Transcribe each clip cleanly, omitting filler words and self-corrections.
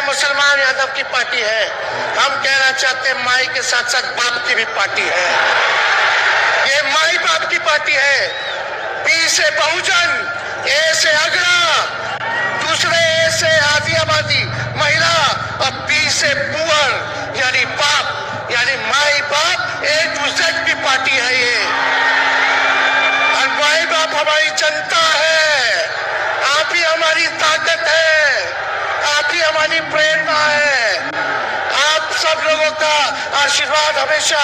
मुसलमान यादव की पार्टी है, हम कहना चाहते हैं माई के साथ साथ बाप की भी पार्टी है। ये माई बाप की पार्टी है। पी से बहुजन, ए से अगड़ा, दूसरे ए से आदि आबादी महिला और पी से पुअर यानी बाप, यानी माई बाप, ए टू जेड की पार्टी है ये। और माई बाप हमारी जनता है, आप ही हमारी ताकत है, आप ही हमारी प्रेरणा है। आप सब लोगों का आशीर्वाद हमेशा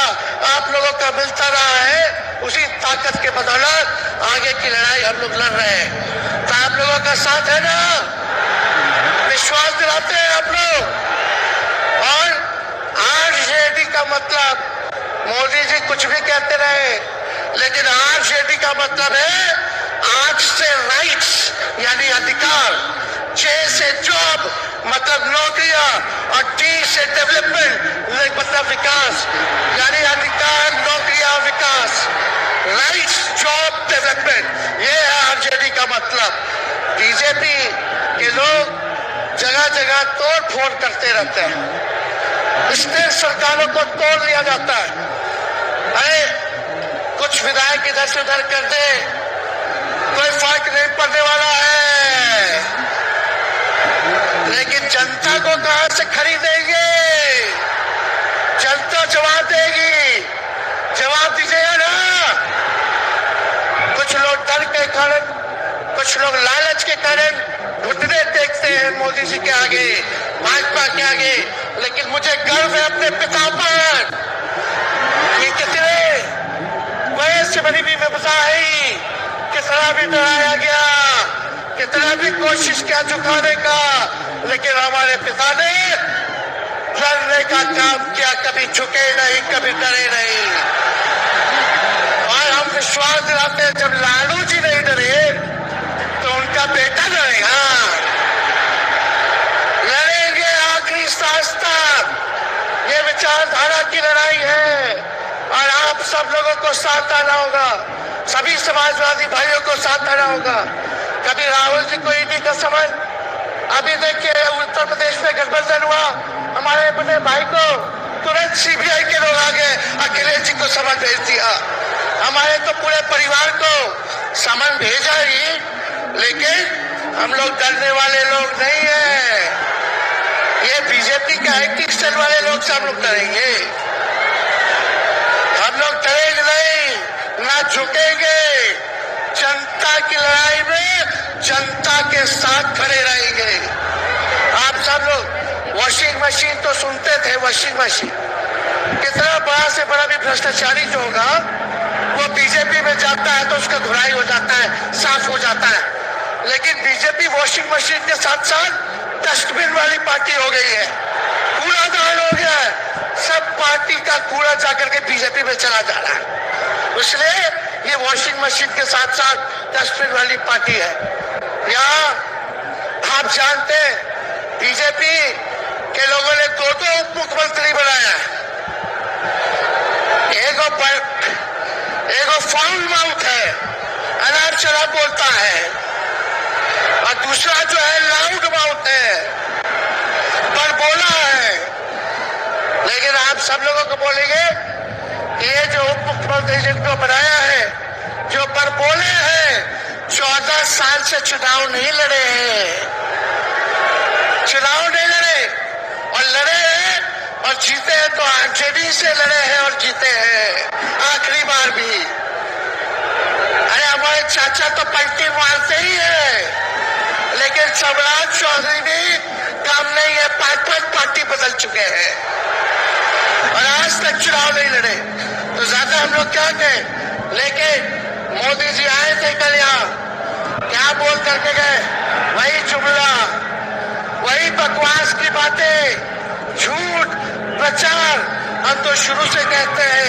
आप लोगों का मिलता रहा है, उसी ताकत के बदौलत आगे की लड़ाई हम लोग लड़ रहे हैं। तो आप लोगों का साथ है ना, विश्वास दिलाते हैं आप लोग। और आरजेडी का मतलब, मोदी जी कुछ भी कहते रहे, लेकिन आरजेडी का मतलब है आर से राइट्स यानी अधिकार, जे से जॉब मतलब नौकरियां, और टी से डेवलपमेंट मतलब विकास, यानी अधिकार, नौकरियां, विकास, राइट्स, जॉब, डेवलपमेंट, ये है आरजेडी का मतलब। बीजेपी के लोग जगह जगह तोड़ फोड़ करते रहते हैं, स्टेट सरकारों को तोड़ लिया जाता है। अरे कुछ विधायक इधर से उधर कर दे, कोई फर्क नहीं पड़ने वाला है, लेकिन जनता को कहां से खरीदेंगे? जनता जवाब देगी, जवाब दीजिएगा ना। कुछ लोग डर के कारण, कुछ लोग लालच के कारण घुटने टेकते हैं मोदी जी के आगे, भाजपा के आगे, लेकिन मुझे गर्व है अपने पिता पर कि कितने वयस से बनी भी व्यवस्था है, कितना भी डराया गया, कितना भी कोशिश किया झुकाने का, लेकिन हमारे पिता ने लड़ने का काम किया, कभी झुके नहीं, कभी डरे नहीं। और हम विश्वास दिलाते हैं जब लालू जी नहीं डरे तो उनका बेटा डरेगा। लड़ेंगे आखिरी सांस तक, ये विचारधारा की लड़ाई है और आप सब लोगों को साथ आना होगा, सभी समाजवादी भाइयों को साथ आना होगा। कभी राहुल जी को ईडी का समझ, अभी देखिए उत्तर प्रदेश में गठबंधन हुआ, हमारे अपने भाई को तुरंत सीबीआई के लोग आ गए, अखिलेश जी को समन भेज दिया। हमारे तो पूरे परिवार को समन भेजा ही, लेकिन हम लोग डरने वाले लोग नहीं है। ये बीजेपी के आईटी सेल वाले लोग से हम लोग डरेंगे, हम लोग डरेंगे नहीं, ना झुकेंगे। जनता की लड़ाई में जनता के साथ खड़े रहेंगे। आप सब लोग वॉशिंग मशीन तो सुनते थे, वॉशिंग मशीन कितना बड़ा से बड़ा भी भ्रष्टाचारी जो होगा वो बीजेपी में जाता है तो उसका धुलाई हो जाता है, साफ हो जाता है। लेकिन बीजेपी वॉशिंग मशीन के साथ साथ डस्टबिन वाली पार्टी हो गई है, कूड़ादान हो गया है, सब पार्टी का कूड़ा जाकर के बीजेपी में चला जा रहा है। इसलिए ये वॉशिंग मशीन के साथ साथ डस्टबिन वाली पार्टी है। यहाँ आप जानते हैं बीजेपी के लोगों ने दो उप मुख्यमंत्री बनाया, एगो फाउल माउथ है, अनाप शराब बोलता है, और दूसरा जो है लाउड माउथ है, बड़बोला है। लेकिन आप सब लोगों को बोलेंगे कि ये जो उप मुख्यमंत्री जिनको बनाया है, जो बड़बोले हैं, 14 साल से चुनाव नहीं लड़े हैं, चुनाव नहीं लड़े, और लड़े हैं और जीते हैं तो आरजेडी से लड़े हैं और जीते हैं आखिरी बार भी। अरे हमारे चाचा तो पलटी मारते ही है, लेकिन शिवराज चौधरी भी काम नहीं है, 5 पार्टी बदल चुके हैं और आज तक चुनाव नहीं लड़े। तो ज्यादा हम लोग क्या कहें, लेकिन मोदी जी आए थे कल यहाँ, क्या बोल करके गए, वही जुमला, वही बकवास की बातें, झूठ प्रचार। हम तो शुरू से कहते हैं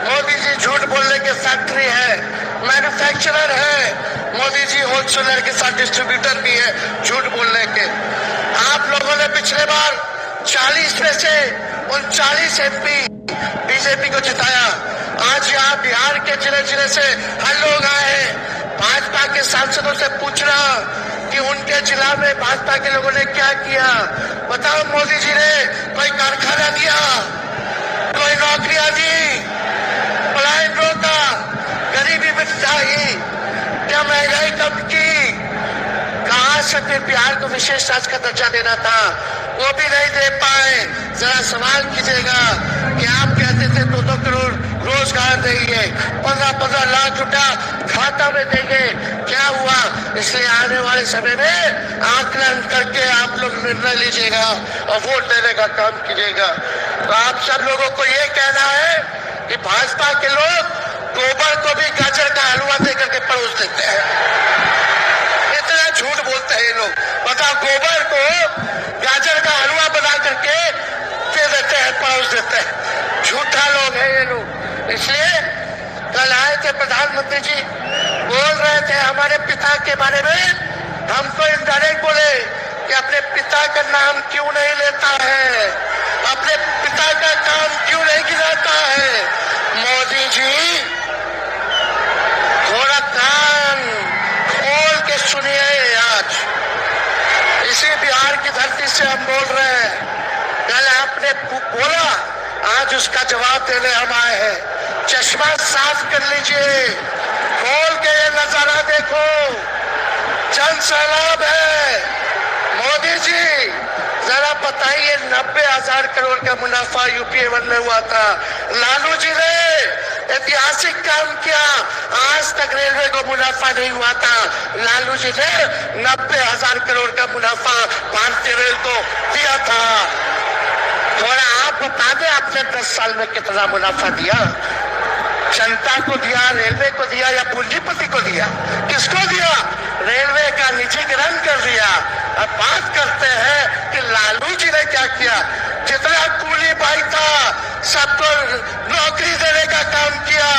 मोदी जी झूठ बोलने के फैक्ट्री है, मैन्युफैक्चरर है, मोदी जी होलसेलर के साथ डिस्ट्रीब्यूटर भी है झूठ बोलने के। आप लोगों ने पिछले बार 40 में से 39 MP बीजेपी को जिताया। आज यहाँ बिहार के जिले जिले से हर लोग आए हैं, भाजपा के सांसदों से पूछना कि कि उनके जिला में भाजपा के लोगों ने क्या किया। बताओ, मोदी जी ने कोई कारखाना दिया, कोई नौकरियां दी, पलायन रोका, गरीबी मिटाई, क्या महंगाई कम की? कहां से फिर बिहार को विशेष राज्य का दर्जा देना था, वो भी नहीं दे पाए। जरा सवाल कीजिएगा कि आप कहते थे 2-2 करोड़ रोजगार देंगे, 15-15 लाख रुपया खाता में देंगे, क्या हुआ? इसलिए आने वाले समय में आकलन करके आप लोग निर्णय लीजिएगा और वोट देने का काम कीजिएगा। तो आप सब लोगों को ये कहना है कि भाजपा के लोग गोबर को भी गाजर का हलवा देकर के परोस देते हैं। इतना झूठ बोलते हैं ये लोग। बताओ, गोबर को गाजर का हलवा बना करके दे देते हैं, परोस देते हैं। झूठा लोग हैं ये लोग। इसलिए कल आए थे प्रधानमंत्री जी, बोल रहे थे हमारे पिता के बारे में, हमको इनडायरेक्ट बोले कि अपने पिता का नाम क्यों नहीं लेता है, अपने पिता का काम क्यों नहीं गिनाता है। मोदी जी, थोड़ा कान खोल के सुनिए। आज इसी बिहार की धरती से हम बोल रहे हैं। कल आपने बोला, आज उसका जवाब देने हम आए हैं। चश्मा साफ कर लीजिए, खोल के ये नजारा देखो, जन सैलाब है। मोदी जी, जरा बताइए, 90,000 करोड़ का मुनाफा यूपीए 1 में हुआ था। लालू जी ने ऐतिहासिक काम किया, आज तक रेलवे को मुनाफा नहीं हुआ था। लालू जी ने 90,000 करोड़ का मुनाफा भारतीय रेल को दिया था। थोड़ा आप बता दें, आपने 10 साल में कितना मुनाफा दिया? जनता को दिया, रेलवे को दिया या पूंजीपति को दिया? किसको दिया? रेलवे का निजीकरण कर दिया। अब बात करते हैं कि लालू जी ने क्या किया। जितना कूली भाई था सबको नौकरी देने का काम किया,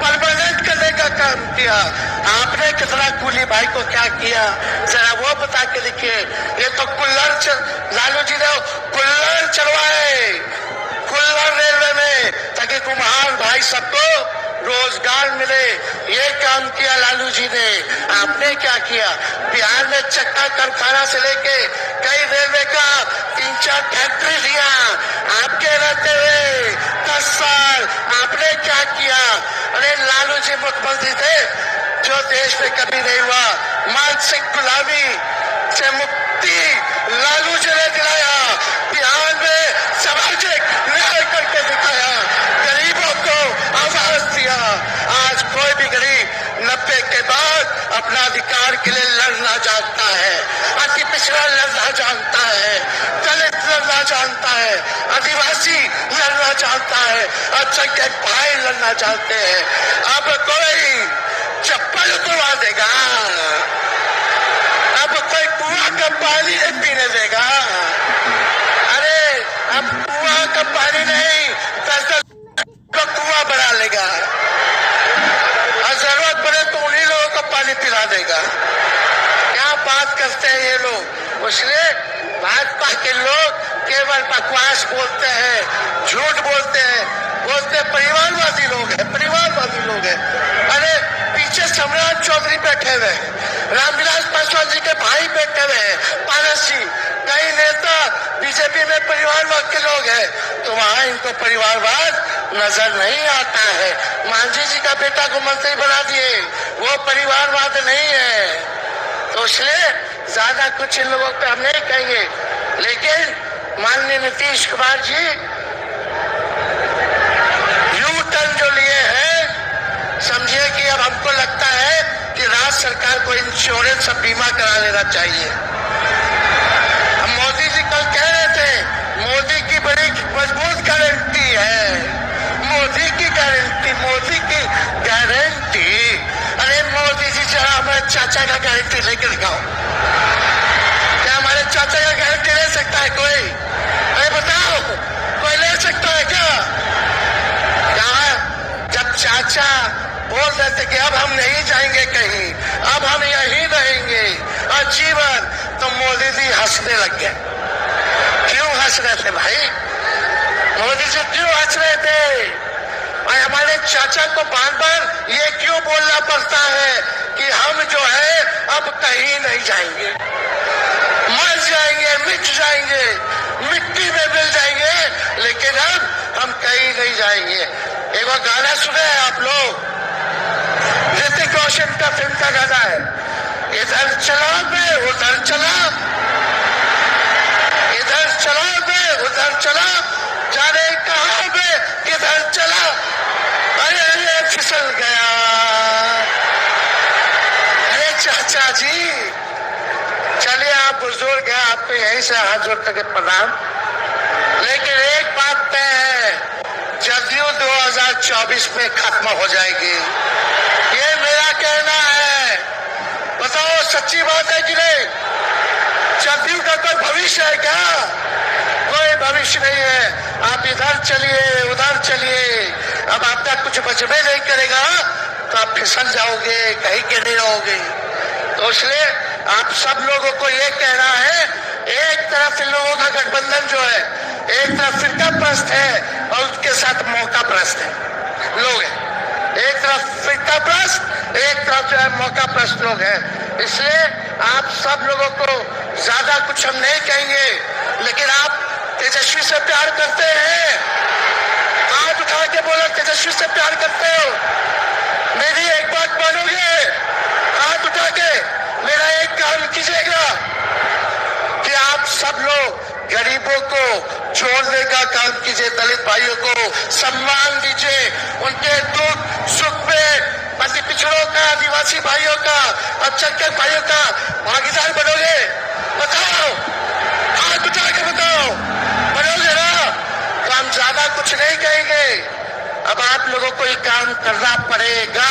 परमानेंट करने का काम किया। आपने कितना कूली भाई को क्या किया, जरा वो बता के लिखिए। ये तो लालू जी ने कुल्लर चलवाए, कुल्लर रेलवे में, ताकि कुम्हार भाई सबको रोजगार मिले। ये काम किया लालू जी ने। आपने क्या किया? बिहार में चक्का कारखाना से लेके कई रेलवे का 3-4 फैक्ट्री दिया। आपके रहते हुए 10 साल आपने क्या किया? अरे लालू जी मुख्यमंत्री थे जो देश में कभी नहीं हुआ। मानसिक गुलामी से मुक्ति लालू जी ने दिलाया। बिहार में सामाजिक न्याय करके दिखाया, गरीबों को आवाज दिया। आज कोई भी गरीब 90 के बाद अपना अधिकार के लिए लड़ना जानता है, अति पिछड़ा लड़ना जानता है, दलित लड़ना जानता है, आदिवासी लड़ना जानता है, अल्पसंख्यक भाई लड़ना चाहते हैं। अब कोई चप्पल उतरवा देगा, अब कोई कुआं का पानी नहीं पीने देगा। अरे अब कुआं का पानी नहीं, 10-10 का कुआं बना लेगा और जरूरत पड़े तो उन्हीं लोगों को पानी पिला देगा। क्या बात करते हैं ये लोग। इसलिए भाजपा के लोग केवल बकवास बोलते हैं, झूठ बोलते हैं, बोलते परिवारवादी लोग हैं, परिवारवादी लोग हैं। अरे पीछे सम्राट चौधरी बैठे हुए हैं, रामविलास पासवान जी के भाई बैठे हुए हैं, पारस जी, कई नेता बीजेपी में परिवारवाद के लोग हैं, तो वहां इनको परिवारवाद नजर नहीं आता है। मांझी जी का बेटा को मंत्री बना दिए, वो परिवारवाद नहीं है। तो इसलिए ज्यादा कुछ इन लोगों पे हम नहीं कहेंगे, लेकिन माननीय नीतीश कुमार जी यू टर्न जो लिए हैं, समझिए कि अब हमको लगता है कि राज्य सरकार को इंश्योरेंस और बीमा करा लेना चाहिए। हम मोदी जी कल कह रहे थे, मोदी की बड़ी मजबूत गारंटी है, मोदी की गारंटी, मोदी की गारंटी। अरे मोदी जी जरा हमारे चाचा का गारंटी लेके दिखाओ। क्या हमारे चाचा का गारंटी ले सकता है कोई? अरे बताओ, कोई ले सकता है क्या? जब चाचा बोल रहे थे कि अब हम नहीं जाएंगे कहीं, अब हम यहीं रहेंगे और जीवन, तो मोदी जी हंसने लग गए। क्यों हंस रहे थे भाई? मोदी जी क्यों हंस रहे थे? और हमारे चाचा को बार बार ये क्यों बोलना पड़ता है कि हम जो है अब कहीं नहीं जाएंगे? जाएंगे, मिट्टी में मिल जाएंगे, लेकिन हम कहीं नहीं जाएंगे। एक वो गाना सुने हैं आप लोग, ऋतिक रोशन का फिल्म का गाना है, इधर चला मैं उधर चला, इधर चला मैं उधर चला, जाने कहां मैं किधर चला, अरे अरे फिसल गया। अरे चाचा जी, चलिए आप बुजुर्ग हैं, आपको यहीं से हाथ जोड़ करके प्रणाम। लेकिन एक बात तय है, जदयू 2024 में खत्म हो जाएगी, ये मेरा कहना है। बताओ सच्ची बात है कि नहीं? जदयू का कोई भविष्य है क्या? कोई भविष्य नहीं है। आप इधर चलिए उधर चलिए, अब आपका कुछ बचबे नहीं करेगा तो आप फिसल जाओगे, कहीं के नहीं रहोगे। तो इसलिए आप सब लोगों को ये कहना है, एक तरफ इन लोगों का गठबंधन जो है, एक तरफ फिरका प्रस्त है और उसके साथ मौका प्रस्त है लोग हैं। एक तरफ फिरका प्रस्त, एक तरफ जो है मौका प्रस्त लोग हैं। इसलिए आप सब लोगों को ज्यादा कुछ हम नहीं कहेंगे, लेकिन आप तेजस्वी से प्यार करते हैं, हाथ उठा के बोलो तेजस्वी से प्यार करते हो। मेरी एक बात मानोगे? हाथ उठा के मेरा एक काम कीजिएगा कि आप सब लोग गरीबों को जोड़ने का काम कीजिए, दलित भाइयों को सम्मान दीजिए, उनके दुख सुख में पति पिछड़ों का, आदिवासी भाइयों का, अल्पसंख्यक भाइयों का भागीदार बनोगे? बताओ, हाथ उठा के बताओ, बनोगे ना? तो हम ज्यादा कुछ नहीं कहेंगे, अब आप लोगों को ये काम करना पड़ेगा।